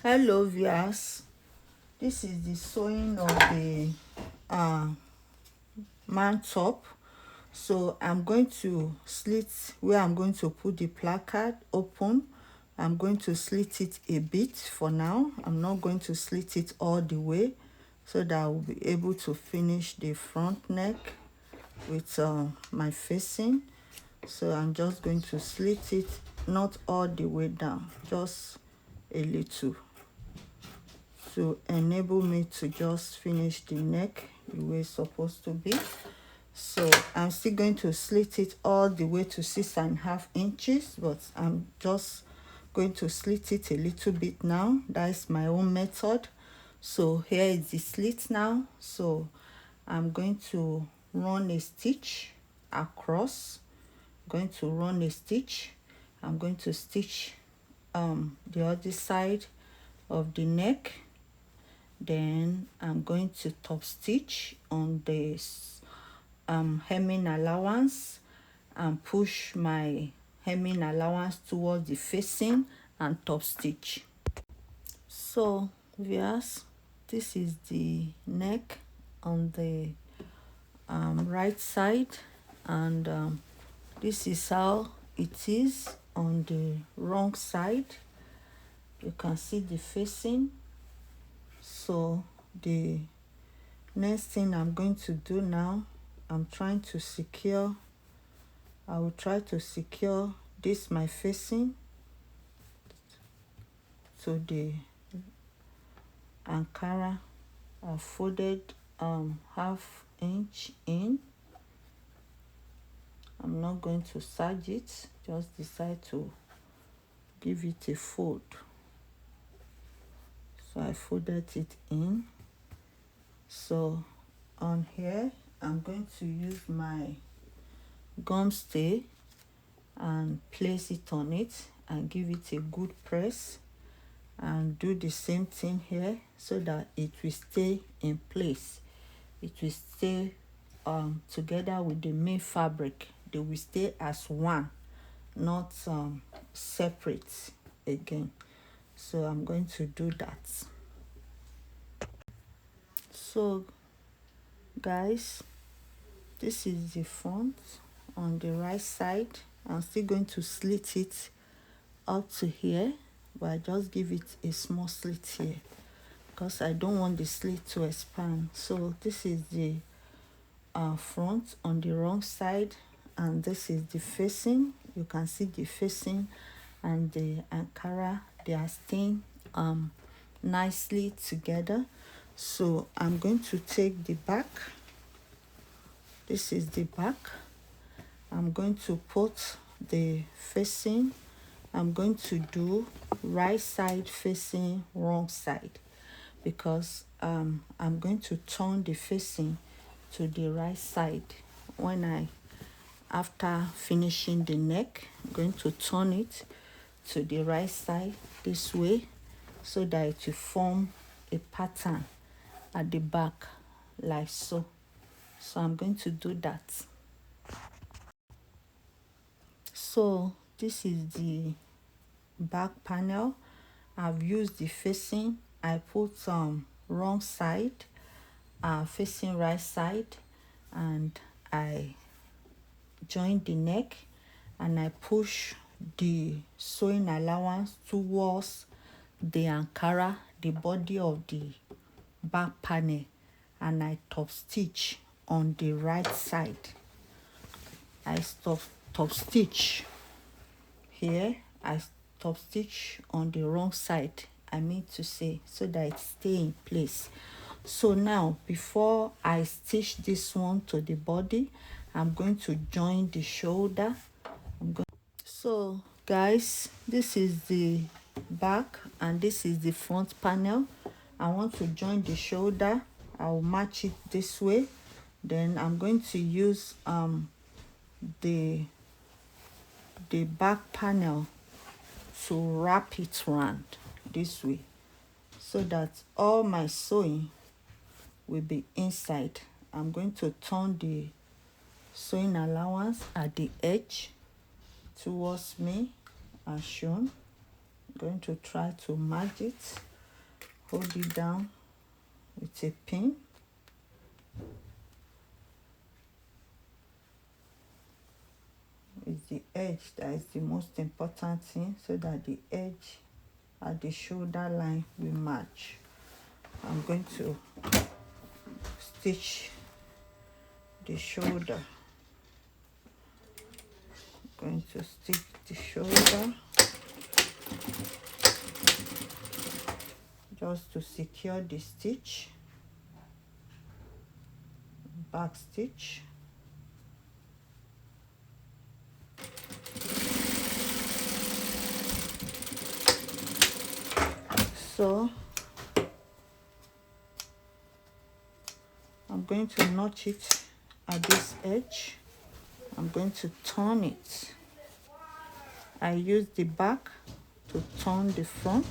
Hello viewers, this is the sewing of the uh, man top. So I'm going to slit where I'm going to put the placard open. I'm going to slit it a bit for now. I'm not going to slit it all the way, so that I will be able to finish the front neck with my facing. So I'm just going to slit it, not all the way down, just a little, to enable me to just finish the neck the way it's supposed to be. So I'm still going to slit it all the way to 6.5 inches, but I'm just going to slit it a little bit now. That is my own method. So here is the slit now. So I'm going to run a stitch across. Going to run a stitch. I'm going to stitch the other side of the neck. Then I'm going to top stitch on this hemming allowance and push my hemming allowance towards the facing and top stitch. So viewers, this is the neck on the right side, and this is how it is on the wrong side. You can see the facing. So the next thing I'm going to do now, I'm trying to secure, I will try to secure this my facing to the Ankara. I folded 1/2 inch in. I'm not going to serge it, just decide to give it a fold. So I folded it in. So on here, I'm going to use my gum stay and place it on it and give it a good press, and do the same thing here so that it will stay in place. It will stay together with the main fabric. They will stay as one, not separate again. So I'm going to do that. So guys, this is the front on the right side. I'm still going to slit it up to here, but I just give it a small slit here because I don't want the slit to expand. So this is the front on the wrong side, and this is the facing. You can see the facing and the Ankara, they are staying nicely together. So I'm going to take the back. This is the back. I'm going to put the facing. I'm going to do right side facing wrong side, because I'm going to turn the facing to the right side. After finishing the neck, I'm going to turn it to the right side this way, so that it will form a pattern at the back like so. So I'm going to do that. So this is the back panel. I've used the facing. I put wrong side facing right side, and I join the neck, and I push the sewing allowance towards the Ankara, the body of the back panel, and I top stitch on the right side. I top stitch here. I top stitch on the wrong side, I mean to say, so that it stay in place. So now, before I stitch this one to the body, I'm going to join the shoulder. So guys, this is the back and this is the front panel. I want to join the shoulder. I'll match it this way. Then I'm going to use the back panel to wrap it around this way, so that all my sewing will be inside. I'm going to turn the sewing allowance at the edge towards me as shown. I'm going to try to match it hold it down with a pin. It's the edge that is the most important thing, so that the edge at the shoulder line will match. I'm going to stitch the shoulder. I'm going to stitch the shoulder just to secure the stitch, back stitch. So I'm going to notch it at this edge. I'm going to turn it. I use the back to turn the front.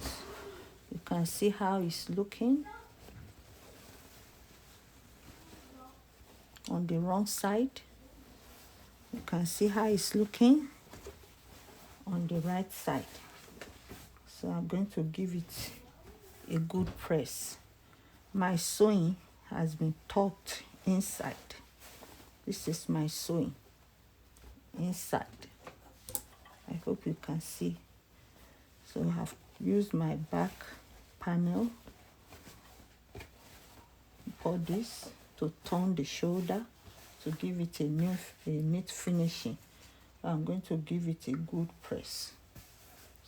You can see how it's looking on the wrong side. You can see how it's looking on the right side. So I'm going to give it a good press. My sewing has been tucked inside. This is my sewing inside. I hope you can see. So I have used my back panel for this to turn the shoulder to give it a neat finishing. I'm going to give it a good press.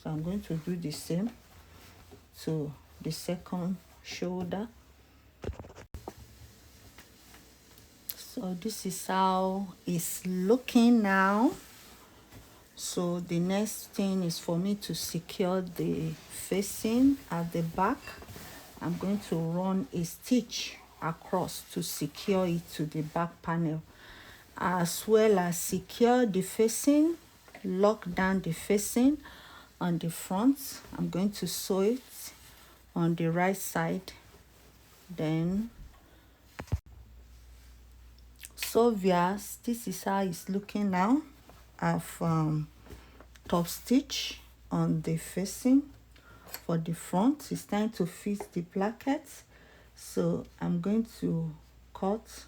So I'm going to do the same to the second shoulder. So this is how it's looking now. So the next thing is for me to secure the facing at the back. I'm going to run a stitch across to secure it to the back panel, as well as secure the facing, lock down the facing on the front. I'm going to sew it on the right side, then sew vias. This is how it's looking now. I've top stitch on the facing for the front. It's time to fit the plackets, so I'm going to cut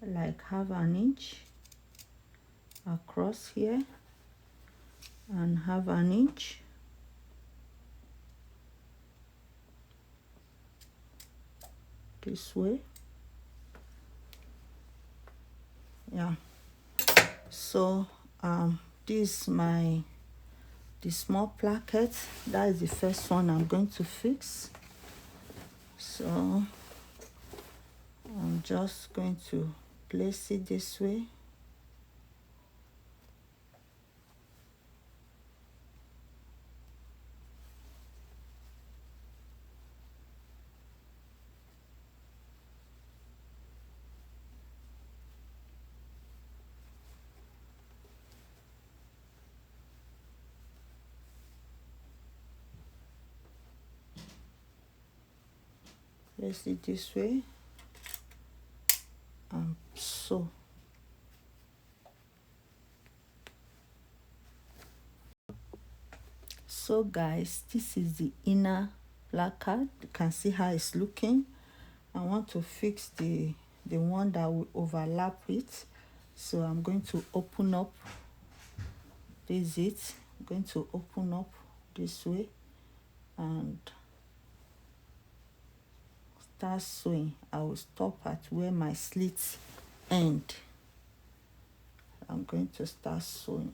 like half an inch across here and half an inch this way. Yeah, so this is the small placket. That is the first one I'm going to fix. So I'm just going to place it this way. Place it this way and sew. So guys, this is the inner placard. You can see how it's looking. I want to fix the one that will overlap it. So I'm going to open up. This is it. I'm going to open up this way and start sewing. I will stop at where my slits end. I'm going to start sewing.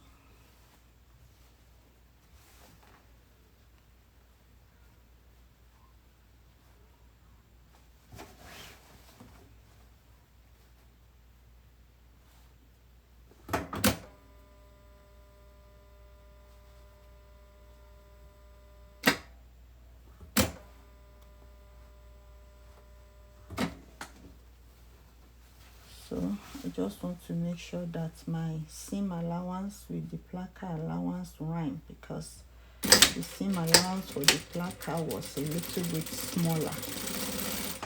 So I just want to make sure that my seam allowance with the placard allowance rhyme, because the seam allowance for the placard was a little bit smaller.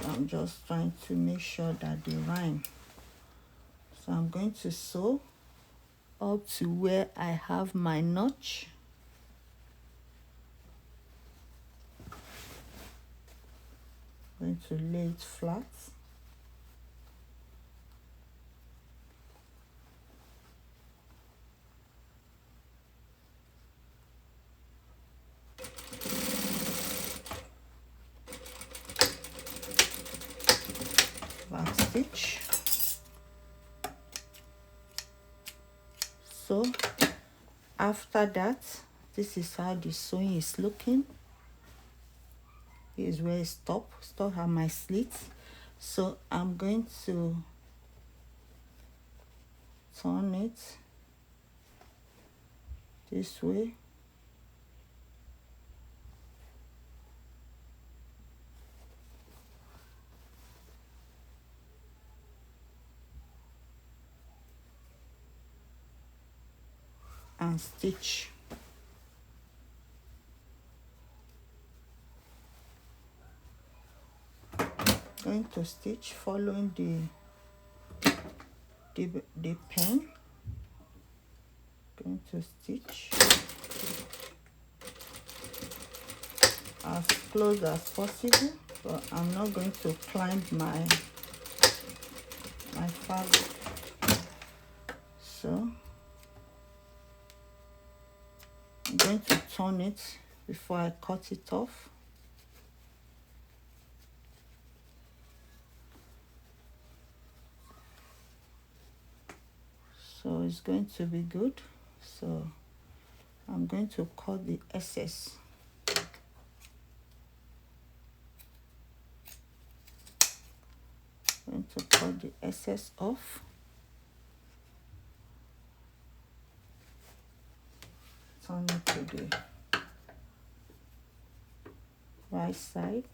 So I'm just trying to make sure that they rhyme. So I'm going to sew up to where I have my notch. going to lay it flat. Back stitch. So after that, this is how the sewing is looking. Here's where it stops at my slit. So I'm going to turn it this way. And stitch. Going to stitch following the pen. Going to stitch as close as possible, but I'm not going to climb my fabric. So I'm going to turn it before I cut it off. So it's going to be good. So I'm going to cut the excess. Going to cut the excess off. Turn it to the right side.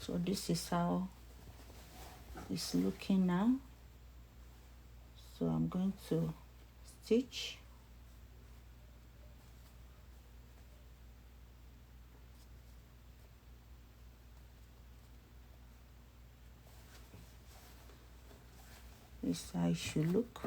So this is how it's looking now. So I'm going to stitch. This is how it should look.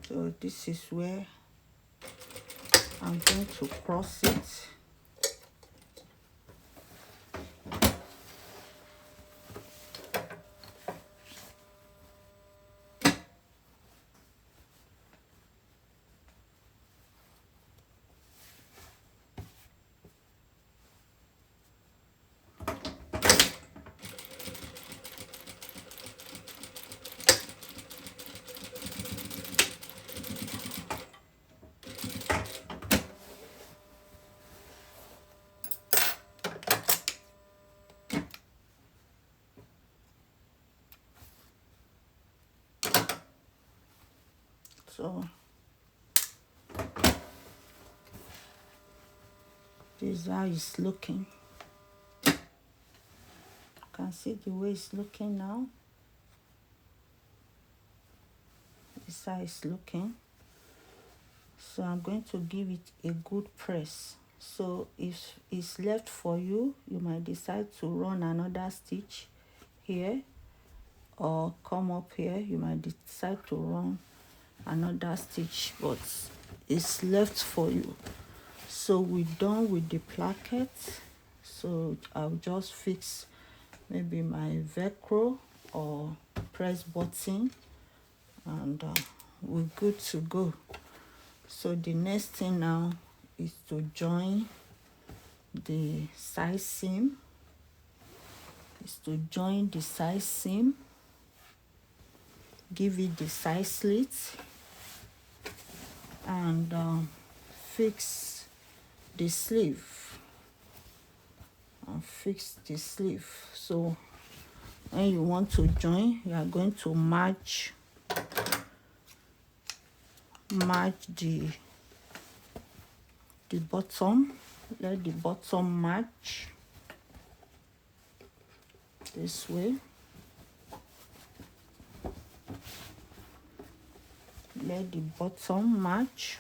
So this is where I'm going to cross it. So this is how it's looking. You can see the way it's looking now. This is how it's looking. So I'm going to give it a good press. So if it's left for you, you might decide to run another stitch here, or come up here, you might decide to run another stitch, but it's left for you. So we're done with the placket. So I'll just fix maybe my Velcro or press button, and we're good to go. So the next thing now is to join the side seam. Give it the side slit, and fix the sleeve. So when you want to join, you are going to match the bottom. Let the bottom match this way. Let the bottom match.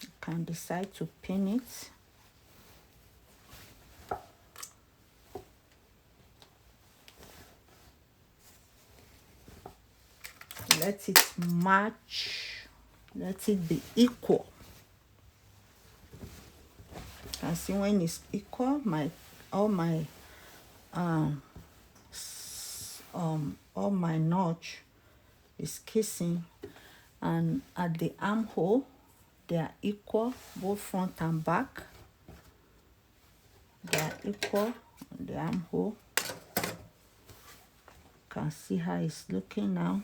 You can decide to pin it. Let it match. Let it be equal. You can see when it's equal, all my notch is kissing, and at the armhole they are equal, both front and back. They are equal on the armhole. You can see how it's looking now.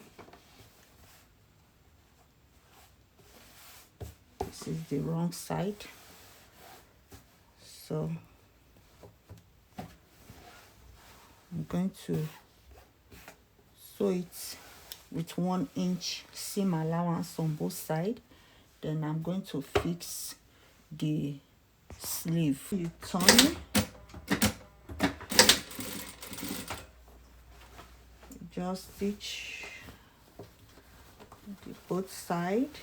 This is the wrong side. So I'm going to sew it with 1 inch seam allowance on both sides. Then I'm going to fix the sleeve. You turn it. Just stitch both sides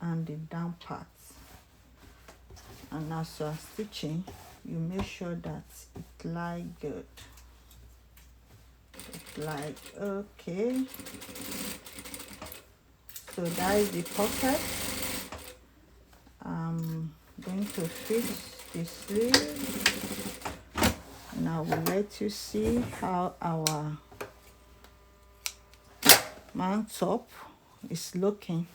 and the down part. And as you are stitching, you make sure that it lies good. Okay. So that is the pocket. I'm going to fix the sleeve, and I will let you see how our man top is looking.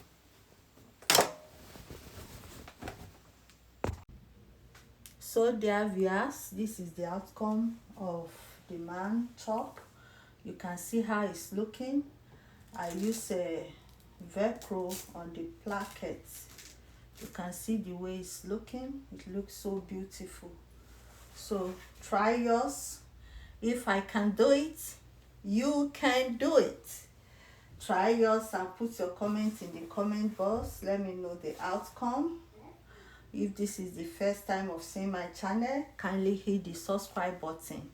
So dear viewers, this is the outcome of the man top. You can see how it's looking. I use a Velcro on the plackets. You can see the way it's looking. It looks so beautiful. So try yours. If I can do it, you can do it. Try yours and put your comments in the comment box. Let me know the outcome. If this is the first time of seeing my channel, kindly hit the subscribe button.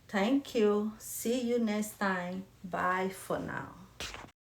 Thank you. See you next time. Bye for now.